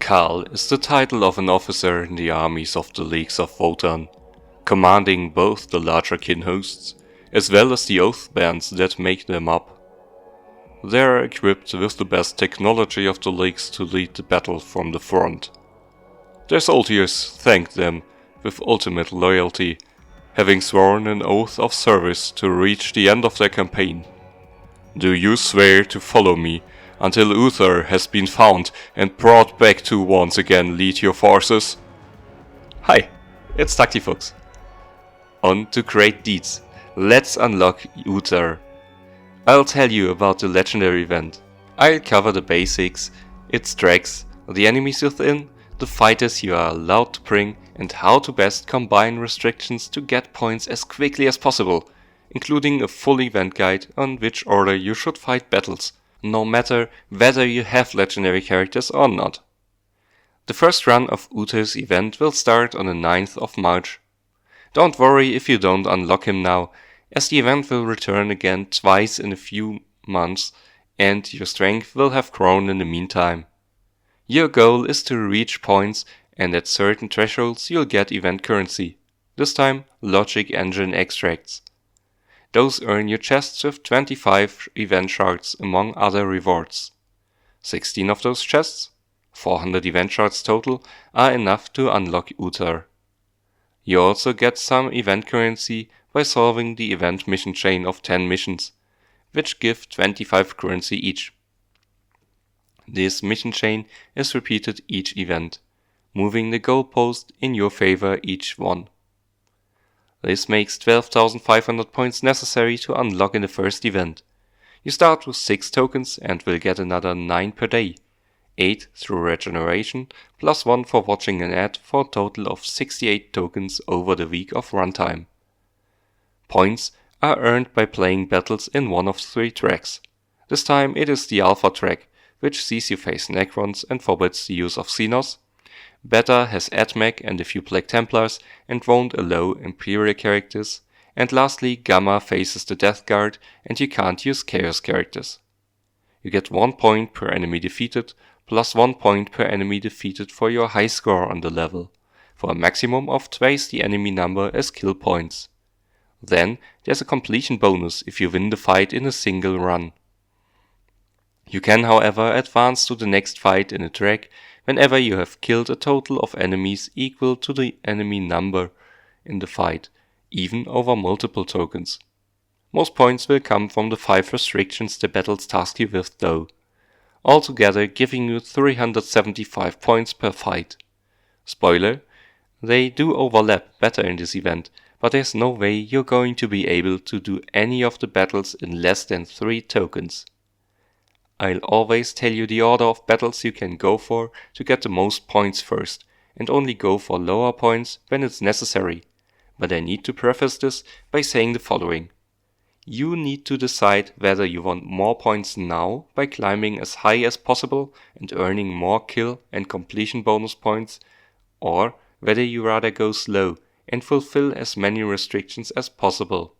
Khâl is the title of an officer in the armies of the Leagues of Votann, commanding both the larger kin hosts as well as the oath bands that make them up. They are equipped with the best technology of the Leagues to lead the battle from the front. Their soldiers thank them with ultimate loyalty, having sworn an oath of service to reach the end of their campaign. Do you swear to follow me until Uthar has been found and brought back to once again lead your forces? Hi, it's Tacticus. On to great deeds. Let's unlock Uthar. I'll tell you about the legendary event. I'll cover the basics, its tracks, the enemies within, the fighters you are allowed to bring, and how to best combine restrictions to get points as quickly as possible, including a full event guide on which order you should fight battles, no matter whether you have legendary characters or not. The first run of Uthar's event will start on the 9th of March. Don't worry if you don't unlock him now, as the event will return again twice in a few months and your strength will have grown in the meantime. Your goal is to reach points, and at certain thresholds you'll get event currency, this time logic engine extracts. Those earn you chests with 25 event shards among other rewards. 16 of those chests, 400 event shards total, are enough to unlock Uthar. You also get some event currency by solving the event mission chain of 10 missions, which give 25 currency each. This mission chain is repeated each event, moving the goalpost in your favor each one. This makes 12,500 points necessary to unlock in the first event. You start with 6 tokens and will get another 9 per day, 8 through regeneration, plus 1 for watching an ad for a total of 68 tokens over the week of runtime. Points are earned by playing battles in one of 3 tracks. This time it is the Alpha track, which sees you face Necrons and forbids the use of Xenos. Beta has AdMech and a few Black Templars and won't allow Imperial characters. And lastly, Gamma faces the Death Guard and you can't use Chaos characters. You get 1 point per enemy defeated, plus 1 point per enemy defeated for your high score on the level, for a maximum of twice the enemy number as kill points. Then there's a completion bonus if you win the fight in a single run. You can, however, advance to the next fight in a track whenever you have killed a total of enemies equal to the enemy number in the fight, even over multiple tokens. Most points will come from the 5 restrictions the battles task you with though, altogether giving you 375 points per fight. Spoiler, they do overlap better in this event, but there's no way you're going to be able to do any of the battles in less than 3 tokens. I'll always tell you the order of battles you can go for to get the most points first, and only go for lower points when it's necessary. But I need to preface this by saying the following. You need to decide whether you want more points now by climbing as high as possible and earning more kill and completion bonus points, or whether you rather go slow and fulfill as many restrictions as possible.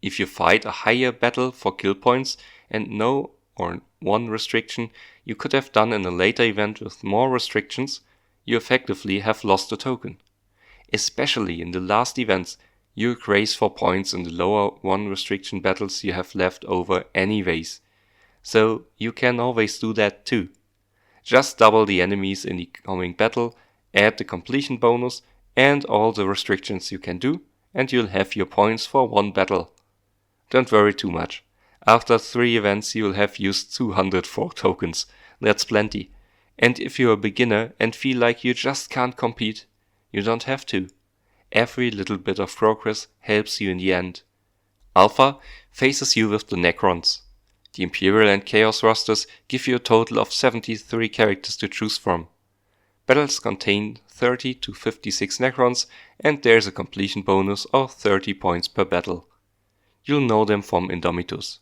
If you fight a higher battle for kill points and no or 1 restriction you could have done in a later event with more restrictions, you effectively have lost a token. Especially in the last events, you race for points in the lower 1 restriction battles you have left over anyways, so you can always do that too. Just double the enemies in the coming battle, add the completion bonus and all the restrictions you can do, and you'll have your points for 1 battle. Don't worry too much. After 3 events you'll have used 204 tokens, that's plenty. And if you're a beginner and feel like you just can't compete, you don't have to. Every little bit of progress helps you in the end. Alpha faces you with the Necrons. The Imperial and Chaos rosters give you a total of 73 characters to choose from. Battles contain 30 to 56 Necrons and there's a completion bonus of 30 points per battle. You'll know them from Indomitus.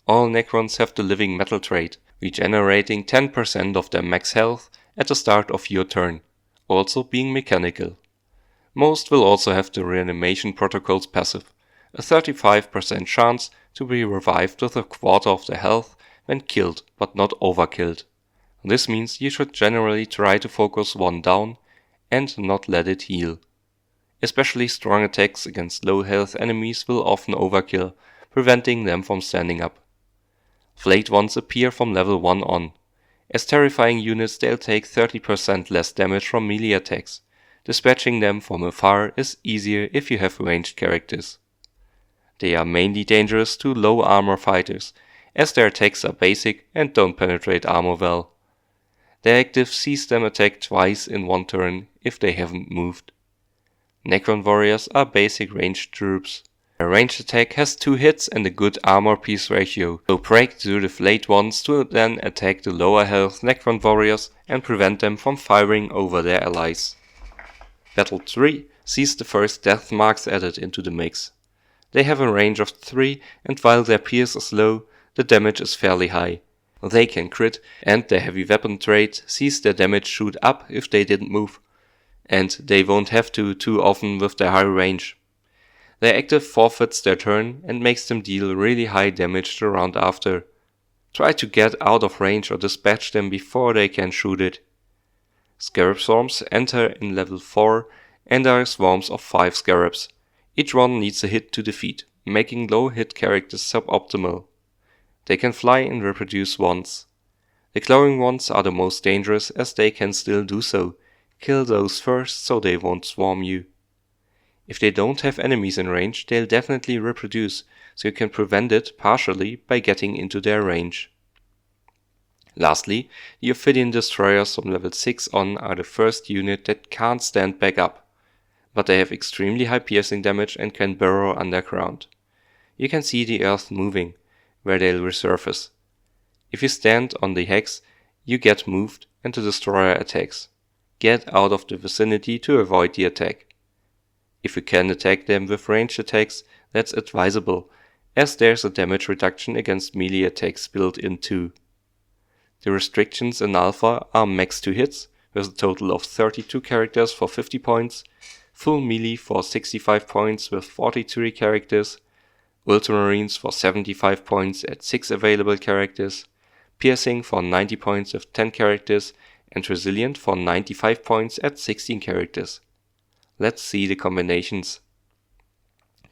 All Necrons have the living metal trait, regenerating 10% of their max health at the start of your turn, also being mechanical. Most will also have the reanimation protocol's passive, a 35% chance to be revived with a quarter of their health when killed but not overkilled. This means you should generally try to focus one down and not let it heal. Especially strong attacks against low health enemies will often overkill, preventing them from standing up. Flayed ones appear from level 1 on. As terrifying units they'll take 30% less damage from melee attacks. Dispatching them from afar is easier if you have ranged characters. They are mainly dangerous to low armor fighters, as their attacks are basic and don't penetrate armor well. Their active sees them attack twice in one turn if they haven't moved. Necron warriors are basic ranged troops. Their ranged attack has 2 hits and a good armor piece ratio, so break through the flayed ones to then attack the lower health Necron warriors and prevent them from firing over their allies. Battle 3 sees the first death marks added into the mix. They have a range of 3 and while their pierce is low, the damage is fairly high. They can crit and their heavy weapon trait sees their damage shoot up if they didn't move. And they won't have to too often with their high range. Their active forfeits their turn and makes them deal really high damage the round after. Try to get out of range or dispatch them before they can shoot it. Scarab swarms enter in level 4 and are swarms of 5 scarabs. Each one needs a hit to defeat, making low hit characters suboptimal. They can fly and reproduce once. The glowing ones are the most dangerous as they can still do so. Kill those first so they won't swarm you. If they don't have enemies in range, they'll definitely reproduce, so you can prevent it partially by getting into their range. Lastly, the Ophidian Destroyers from level 6 on are the first unit that can't stand back up, but they have extremely high piercing damage and can burrow underground. You can see the earth moving, where they'll resurface. If you stand on the hex, you get moved and the destroyer attacks. Get out of the vicinity to avoid the attack. If you can attack them with ranged attacks, that's advisable, as there's a damage reduction against melee attacks built in too. The restrictions in Alpha are max 2 hits, with a total of 32 characters for 50 points, full melee for 65 points with 43 characters, Ultramarines for 75 points at 6 available characters, Piercing for 90 points with 10 characters, and Resilient for 95 points at 16 characters. Let's see the combinations.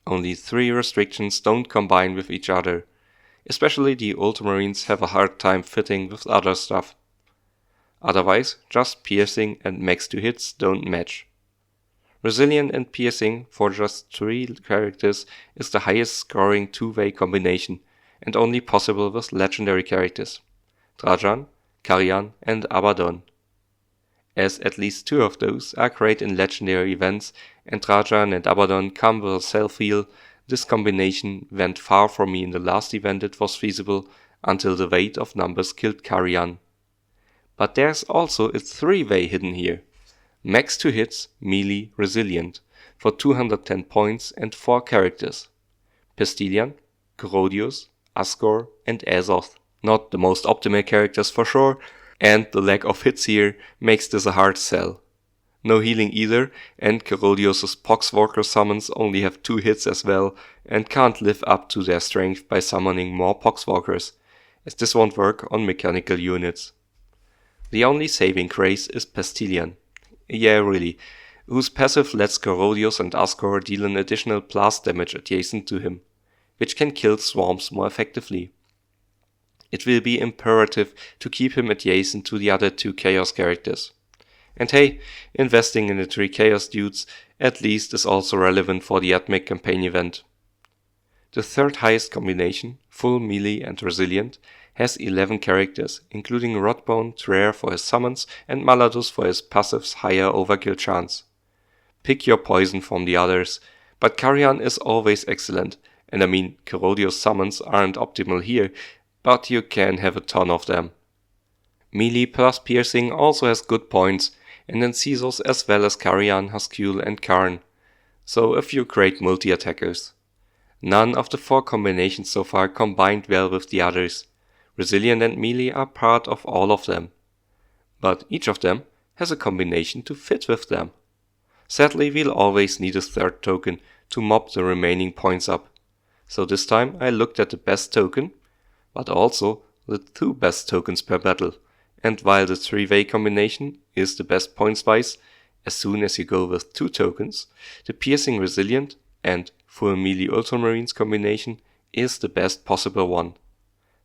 Only 3 restrictions don't combine with each other. Especially the Ultramarines have a hard time fitting with other stuff. Otherwise, just Piercing and max 2 hits don't match. Resilient and Piercing for just 3 characters is the highest scoring 2-way combination and only possible with legendary characters. Trajan, Carian and Abaddon. As at least 2 of those are great in legendary events and Trajan and Abaddon come with a self-heal, this combination went far for me in the last event it was feasible until the weight of numbers killed Carian. But there's also a 3-way hidden here. Max 2 hits, melee, resilient, for 210 points and 4 characters. Pestilian, Corodius, Asgore and Azoth. Not the most optimal characters for sure, and the lack of hits here makes this a hard sell. No healing either, and Corodius' Poxwalker summons only have 2 hits as well, and can't live up to their strength by summoning more Poxwalkers, as this won't work on mechanical units. The only saving grace is Pestilian. Yeah, really, whose passive lets Corodius and Asgore deal an additional blast damage adjacent to him, which can kill swarms more effectively. It will be imperative to keep him adjacent to the other 2 Chaos characters. And hey, investing in the 3 Chaos dudes at least is also relevant for the Atmic campaign event. The third highest combination, full melee and resilient, has 11 characters, including Rodbone, Trare for his summons and Maladus for his passive's higher overkill chance. Pick your poison from the others, but Carian is always excellent, and I mean Corodius summons aren't optimal here, but you can have a ton of them. Melee plus Piercing also has good points, and then Caesars as well as Carian, Khâl and Karn, so a few great multi-attackers. None of the 4 combinations so far combined well with the others. Resilient and Melee are part of all of them, but each of them has a combination to fit with them. Sadly, we'll always need a 3rd token to mop the remaining points up, so this time I looked at the best token, but also the 2 best tokens per battle, and while the 3-way combination is the best points-wise, as soon as you go with 2 tokens, the Piercing Resilient and Full Melee Ultramarines combination is the best possible one.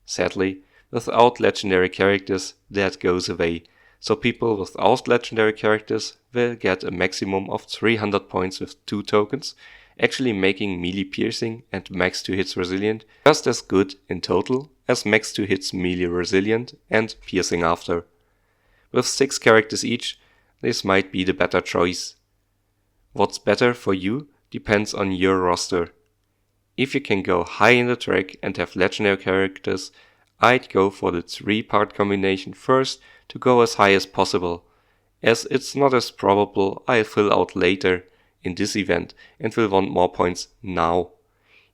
Sadly, without legendary characters, that goes away, so people without legendary characters will get a maximum of 300 points with 2 tokens, actually making melee piercing and max 2 hits resilient just as good in total as max 2 hits melee resilient and piercing after. With 6 characters each, this might be the better choice. What's better for you depends on your roster. If you can go high in the track and have legendary characters, I'd go for the 3-part combination first to go as high as possible, as it's not as probable I'll fill out later in this event and will want more points now.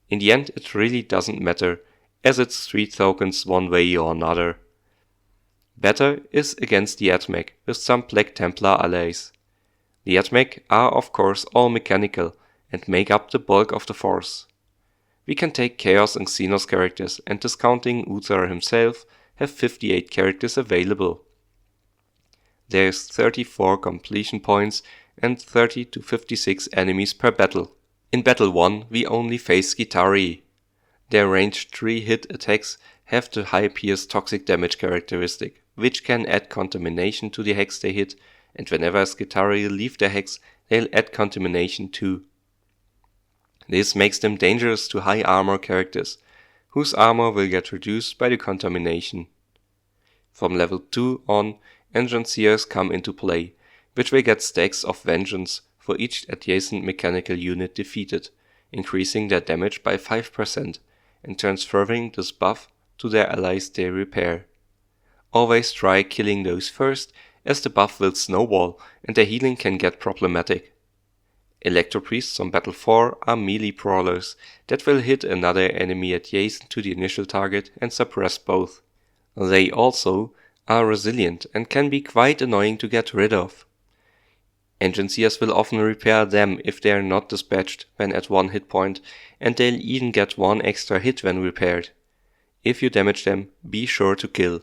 In the end, it really doesn't matter, as it's 3 tokens one way or another. Better is against the AdMech with some Black Templar allies. The AdMech are of course all mechanical and make up the bulk of the force. We can take Chaos and Xenos characters and discounting Uthar himself have 58 characters available. There's 34 completion points and 30 to 56 enemies per battle. In Battle 1 we only face Skitarii. Their ranged 3 hit attacks have the high pierce toxic damage characteristic, which can add contamination to the hex they hit, and whenever Skitarii leave their hex, they'll add contamination too. This makes them dangerous to high armor characters, whose armor will get reduced by the contamination. From level 2 on, Engineers come into play, which will get stacks of vengeance for each adjacent mechanical unit defeated, increasing their damage by 5% and transferring this buff to their allies they repair. Always try killing those first, as the buff will snowball and their healing can get problematic. Electropriests on Battle 4 are melee brawlers that will hit another enemy adjacent to the initial target and suppress both. They also are resilient and can be quite annoying to get rid of. Engineers will often repair them if they are not dispatched when at 1 hit point, and they'll even get 1 extra hit when repaired. If you damage them, be sure to kill.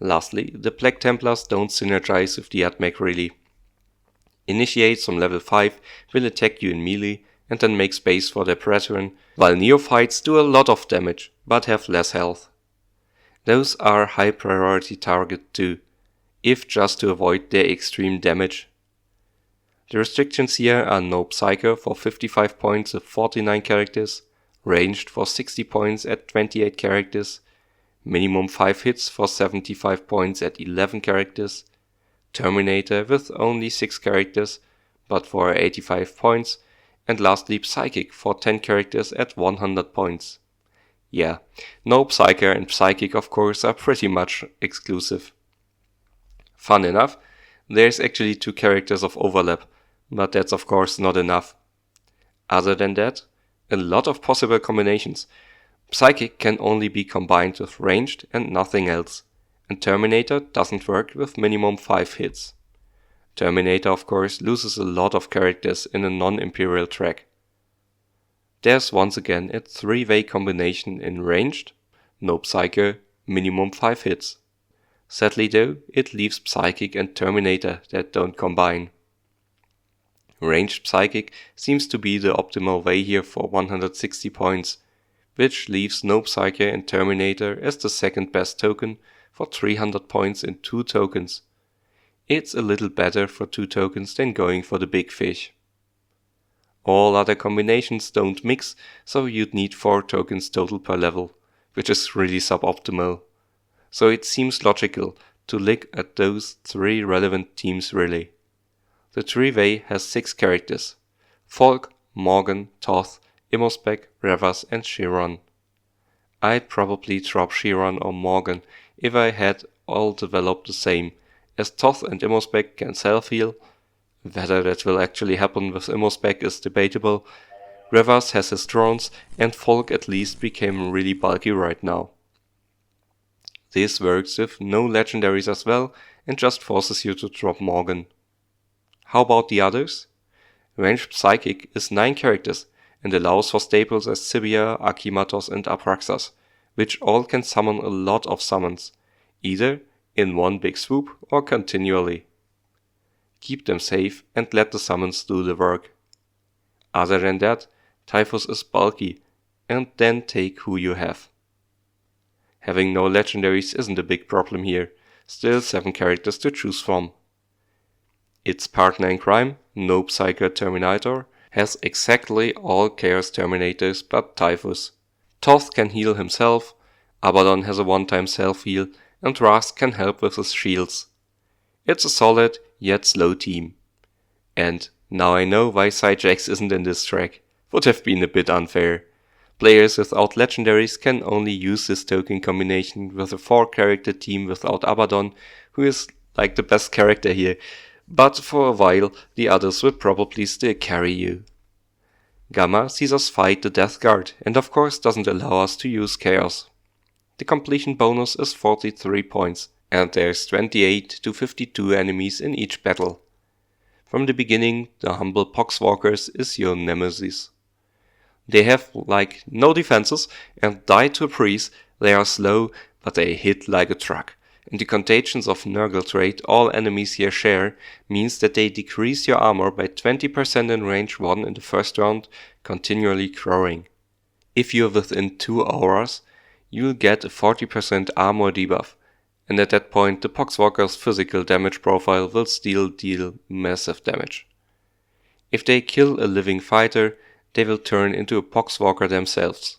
Lastly, the Black Templars don't synergize with the AdMech really. Initiates on level 5 will attack you in melee and then make space for their brethren, while Neophytes do a lot of damage but have less health. Those are high priority target too, if just to avoid their extreme damage. The restrictions here are no Psyker for 55 points with 49 characters, ranged for 60 points at 28 characters, minimum 5 hits for 75 points at 11 characters, Terminator with only 6 characters but for 85 points, and lastly Psychic for 10 characters at 100 points. Yeah, no Psyker and Psychic of course are pretty much exclusive. Fun enough, there's actually 2 characters of overlap, but that's of course not enough. Other than that, a lot of possible combinations. Psychic can only be combined with ranged and nothing else, and Terminator doesn't work with minimum 5 hits. Terminator of course loses a lot of characters in a non-imperial track. There's once again a 3-way combination in ranged, no Psyker, minimum 5 hits. Sadly though, it leaves Psychic and Terminator that don't combine. Ranged Psychic seems to be the optimal way here for 160 points, which leaves no Psyker and Terminator as the second best token for 300 points in 2 tokens. It's a little better for 2 tokens than going for the big fish. All other combinations don't mix, so you'd need 4 tokens total per level, which is really suboptimal. So it seems logical to look at those 3 relevant teams really. The 3-way has 6 characters: Folk, Morgan, Toth, Immospec, Revas and Chiron. I'd probably drop Chiron or Morgan if I had all developed the same, as Toth and Immospec can self-heal. Whether that will actually happen with Immospec is debatable. Revas has his drones, and Folk at least became really bulky right now. This works with no legendaries as well, and just forces you to drop Morgan. How about the others? Ranged Psychic is 9 characters, and allows for staples as Sibia, Archimatos and Abraxas, which all can summon a lot of summons, either in one big swoop or continually. Keep them safe and let the summons do the work. Other than that, Typhus is bulky, and then take who you have. Having no legendaries isn't a big problem here, still 7 characters to choose from. Its partner in crime, No Psycho Terminator, has exactly all Chaos Terminators but Typhus. Thoth can heal himself, Abaddon has a one-time self-heal, and Rast can help with his shields. It's a solid, yet slow team. And now I know why Sidejax isn't in this track. Would have been a bit unfair. Players without legendaries can only use this token combination with a 4-character team without Abaddon, who is like the best character here, but for a while the others will probably still carry you. Gamma sees us fight the Death Guard and of course doesn't allow us to use Chaos. The completion bonus is 43 points and there's 28 to 52 enemies in each battle. From the beginning, the humble Poxwalkers is your nemesis. They have like no defenses and die to a priest. They are slow, but they hit like a truck. And the contagions of Nurgle trait all enemies here share means that they decrease your armor by 20% in range 1 in the first round, continually growing. If you're within 2 auras, you'll get a 40% armor debuff, and at that point the Poxwalker's physical damage profile will still deal massive damage. If they kill a living fighter, they will turn into a Poxwalker themselves.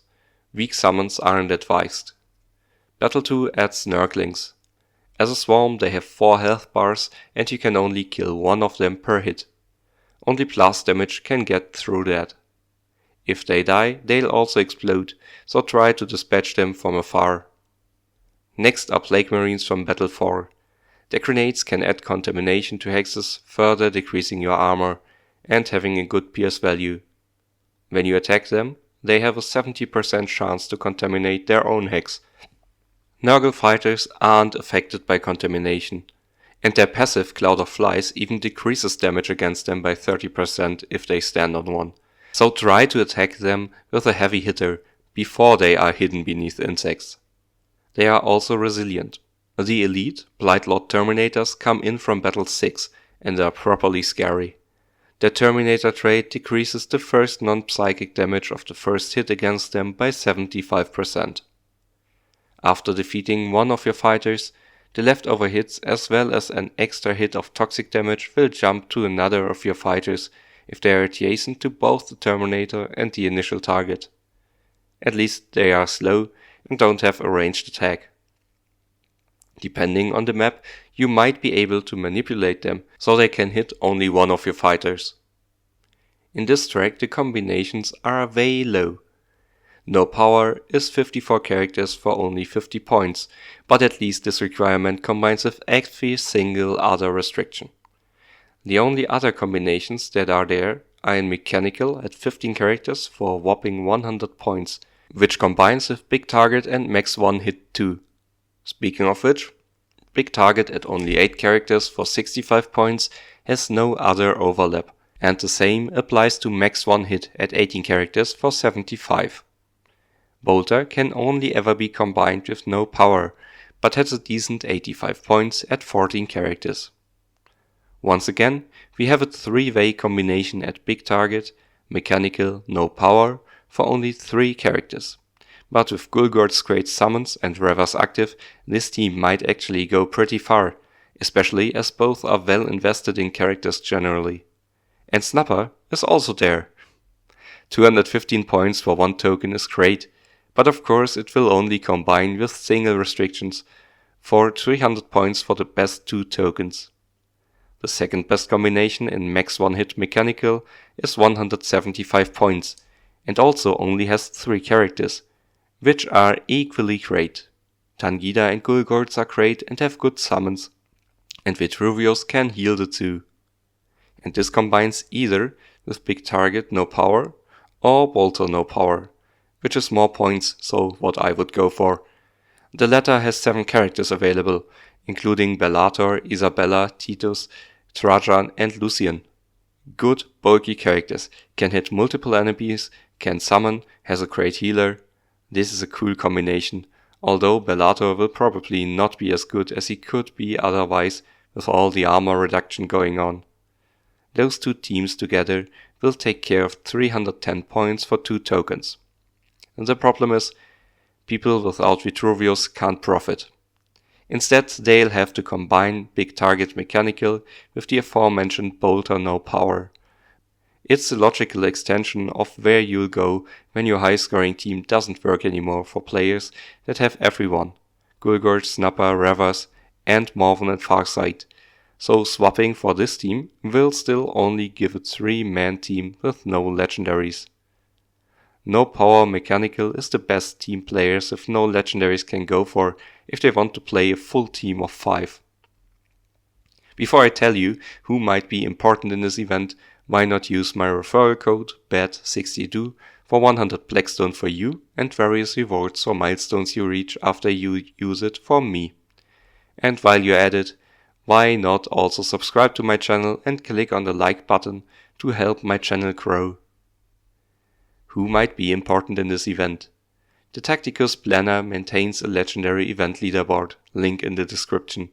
Weak summons aren't advised. Battle 2 adds Nurglings. As a swarm they have 4 health bars and you can only kill 1 of them per hit. Only blast damage can get through that. If they die, they'll also explode, so try to dispatch them from afar. Next are Plague Marines from Battle 4. Their grenades can add contamination to hexes, further decreasing your armor and having a good pierce value. When you attack them, they have a 70% chance to contaminate their own hex. Nurgle fighters aren't affected by contamination, and their passive Cloud of Flies even decreases damage against them by 30% if they stand on one. So try to attack them with a heavy hitter before they are hidden beneath insects. They are also resilient. The elite Blightlord Terminators come in from Battle 6 and are properly scary. Their Terminator trait decreases the first non-psychic damage of the first hit against them by 75%. After defeating one of your fighters, the leftover hits as well as an extra hit of toxic damage will jump to another of your fighters if they are adjacent to both the Terminator and the initial target. At least they are slow and don't have a ranged attack. Depending on the map, you might be able to manipulate them so they can hit only one of your fighters. In this track the combinations are way low. No Power is 54 characters for only 50 points, but at least this requirement combines with every single other restriction. The only other combinations that are there are in Mechanical at 15 characters for a whopping 100 points, which combines with Big Target and Max 1 Hit 2. Speaking of which, Big Target at only 8 characters for 65 points has no other overlap, and the same applies to Max 1 Hit at 18 characters for 75. Bolter can only ever be combined with No Power, but has a decent 85 points at 14 characters. Once again, we have a 3-way combination at Big Target, Mechanical, No Power for only 3 characters. But with Gulgord's great summons and Reavers active, this team might actually go pretty far, especially as both are well invested in characters generally. And Snapper is also there. 215 points for 1 token is great, but of course it will only combine with single restrictions for 300 points for the best 2 tokens. The second best combination in Max 1 Hit Mechanical is 175 points, and also only has 3 characters, which are equally great. Tangida and Gulgords are great and have good summons, and Vitruvius can heal the 2. And this combines either with Big Target No Power or Bolter No Power, which is more points, so what I would go for. The latter has 7 characters available, including Bellator, Isabella, Titus, Trajan and Lucian. Good, bulky characters, can hit multiple enemies, can summon, has a great healer. This is a cool combination. although Bellator will probably not be as good as he could be otherwise with all the armor reduction going on. Those two teams together will take care of 310 points for 2 tokens. And the problem is, people without Vitruvius can't profit. Instead, they'll have to combine Big Target Mechanical with the aforementioned Bolter No Power. It's the logical extension of where you'll go when your high-scoring team doesn't work anymore for players that have everyone: Gulgurd, Snapper, Ravas, and Morven and Farsight. So swapping for this team will still only give a 3-man team with no legendaries. No Power Mechanical is the best team players with no legendaries can go for if they want to play a full team of 5. Before I tell you who might be important in this event, why not use my referral code BAT62 for 100 Blackstone for you and various rewards or milestones you reach after you use it for me. And while you're at it, why not also subscribe to my channel and click on the like button to help my channel grow. Who might be important in this event? The Tacticus planner maintains a legendary event leaderboard, link in the description.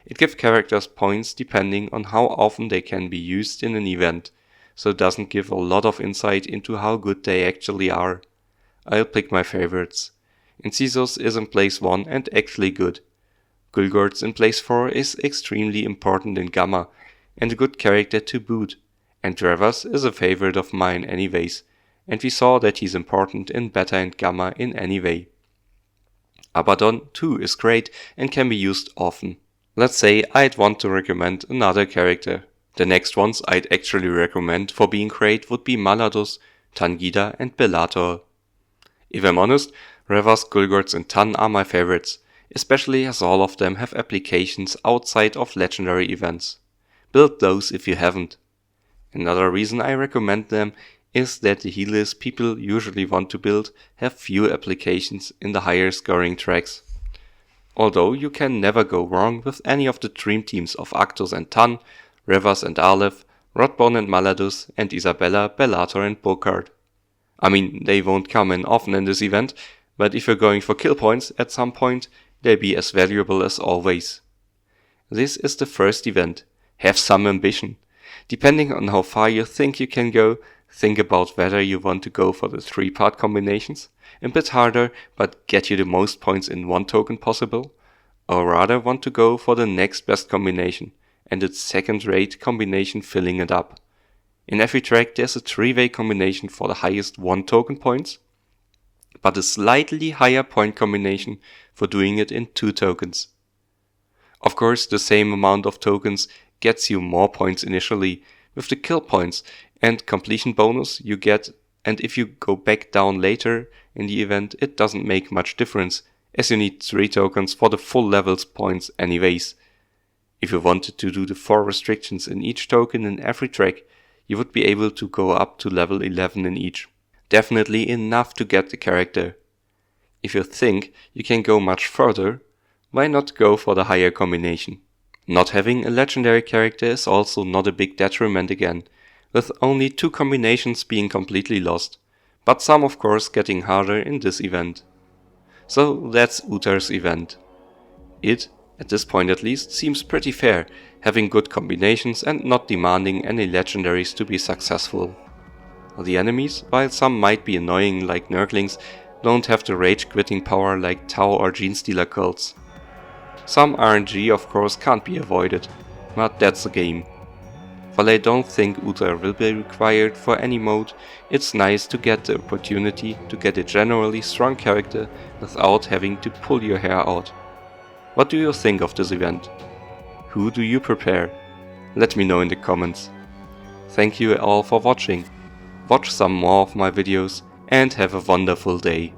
It gives characters points depending on how often they can be used in an event, so it doesn't give a lot of insight into how good they actually are. I'll pick my favorites. Incisos is in place 1 and actually good. Gulgurds in place 4 is extremely important in Gamma, and a good character to boot. And Dravas is a favorite of mine anyways, and we saw that he's important in Beta and Gamma in any way. Abaddon too is great and can be used often. Let's say I'd want to recommend another character. The next ones I'd actually recommend for being great would be Maladus, Tangida and Bellator. If I'm honest, Ravas, Gulgurds and Tan are my favorites, especially as all of them have applications outside of legendary events. Build those if you haven't. Another reason I recommend them is that the healers people usually want to build have few applications in the higher scoring tracks. Although you can never go wrong with any of the dream teams of Actus and Tan, Ravas and Aleph, Rodbone and Maladus, and Isabella, Bellator and Burkhard. I mean, they won't come in often in this event, but if you're going for kill points at some point, they'll be as valuable as always. This is the first event. Have some ambition. Depending on how far you think you can go, think about whether you want to go for the 3-part combinations, a bit harder but get you the most points in 1 token possible, or rather want to go for the next best combination and its second-rate combination filling it up. In every track there's a 3-way combination for the highest 1 token points, but a slightly higher point combination for doing it in 2 tokens. Of course, the same amount of tokens gets you more points initially with the kill points and completion bonus you get, and if you go back down later in the event it doesn't make much difference, as you need 3 tokens for the full levels points anyways. If you wanted to do the 4 restrictions in each token in every track, you would be able to go up to level 11 in each. Definitely enough to get the character. If you think you can go much further, why not go for the higher combination? Not having a legendary character is also not a big detriment again, with only 2 combinations being completely lost, but some of course getting harder in this event. So that's Uthar's event. It, at this point at least, seems pretty fair, having good combinations and not demanding any legendaries to be successful. The enemies, while some might be annoying like Nurglings, don't have the rage quitting power like Tau or Genestealer cults. Some RNG of course can't be avoided, but that's the game. While I don't think Uthar will be required for any mode, it's nice to get the opportunity to get a generally strong character without having to pull your hair out. What do you think of this event? Who do you prepare? Let me know in the comments. Thank you all for watching. Watch some more of my videos and have a wonderful day.